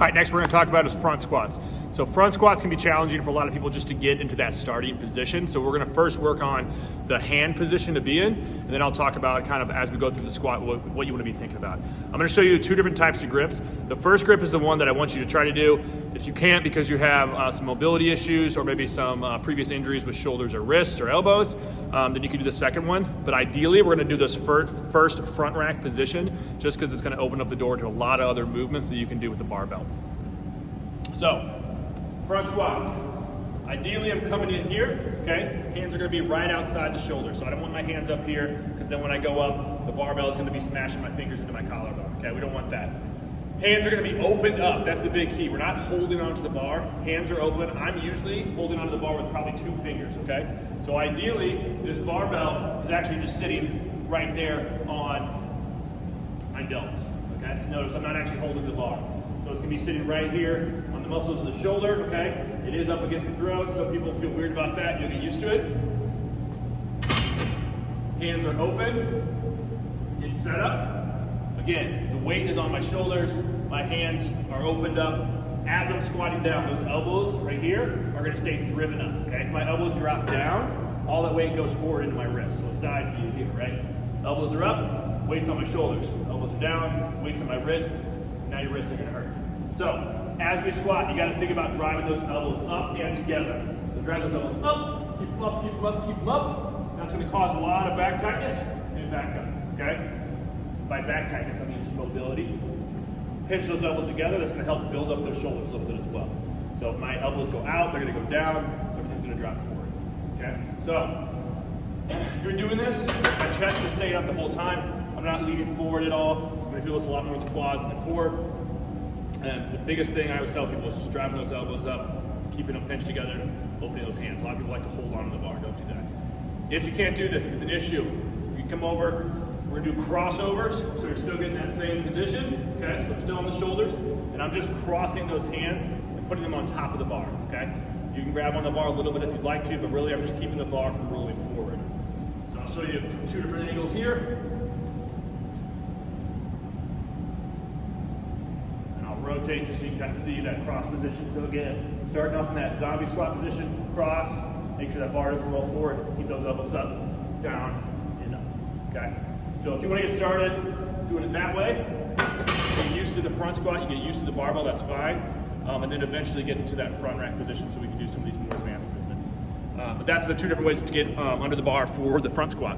right, next we're gonna talk about is front squats. So front squats can be challenging for a lot of people just to get into that starting position. So we're gonna first work on the hand position to be in, and then I'll talk about kind of as we go through the squat, what you wanna be thinking about. I'm gonna show you two different types of grips. The first grip is the one that I want you to try to do. If you can't because you have some mobility issues or maybe some previous injuries with shoulders or wrists or elbows, then you can do the second one. But ideally, we're gonna do this first front rack position just because it's gonna open up the door to a lot of other movements that you can do with the barbell. So, front squat. Ideally, I'm coming in here, okay? Hands are gonna be right outside the shoulder. So I don't want my hands up here because then when I go up, the barbell is gonna be smashing my fingers into my collarbone, okay? We don't want that. Hands are gonna be opened up. That's the big key. We're not holding onto the bar. Hands are open. I'm usually holding onto the bar with probably 2 fingers, okay? So ideally, this barbell is actually just sitting right there on my delts, okay? So notice I'm not actually holding the bar. So it's gonna be sitting right here on the muscles of the shoulder, okay? It is up against the throat. Some people feel weird about that. You'll get used to it. Hands are open. Get set up. Again, the weight is on my shoulders. My hands are opened up. As I'm squatting down, those elbows right here are gonna stay driven up, okay? If my elbows drop down, all that weight goes forward into my wrist. So a side view here, right? Elbows are up, weight's on my shoulders. Elbows are down, weight's on my wrists. Now your wrists are gonna hurt. So, as we squat, you gotta think about driving those elbows up and together. So drive those elbows up, keep them up, keep them up, keep them up. That's gonna cause a lot of back tightness and back up, okay? By back tightness, I mean just mobility. Pinch those elbows together, that's gonna help build up those shoulders a little bit as well. So if my elbows go out, they're gonna go down, everything's gonna drop forward, okay? So, if you're doing this, my chest is staying up the whole time. I'm not leaning forward at all. I'm gonna feel this a lot more in the quads and the core. And the biggest thing I always tell people is just driving those elbows up, keeping them pinched together, opening those hands. A lot of people like to hold on to the bar, don't do that. If you can't do this, if it's an issue, you can come over, we're gonna do crossovers, so you're still getting that same position, okay? So still on the shoulders, and I'm just crossing those hands and putting them on top of the bar, okay? You can grab on the bar a little bit if you'd like to, but really I'm just keeping the bar from rolling forward. So I'll show you 2 different angles here. Rotate just so you can kind of see that cross position. So again, starting off in that zombie squat position, cross, make sure that bar doesn't roll forward, keep those elbows up, down, and up, okay? So if you want to get started doing it that way, get used to the front squat, you get used to the barbell, that's fine, and then eventually get into that front rack position so we can do some of these more advanced movements. But that's the 2 different ways to get under the bar for the front squat.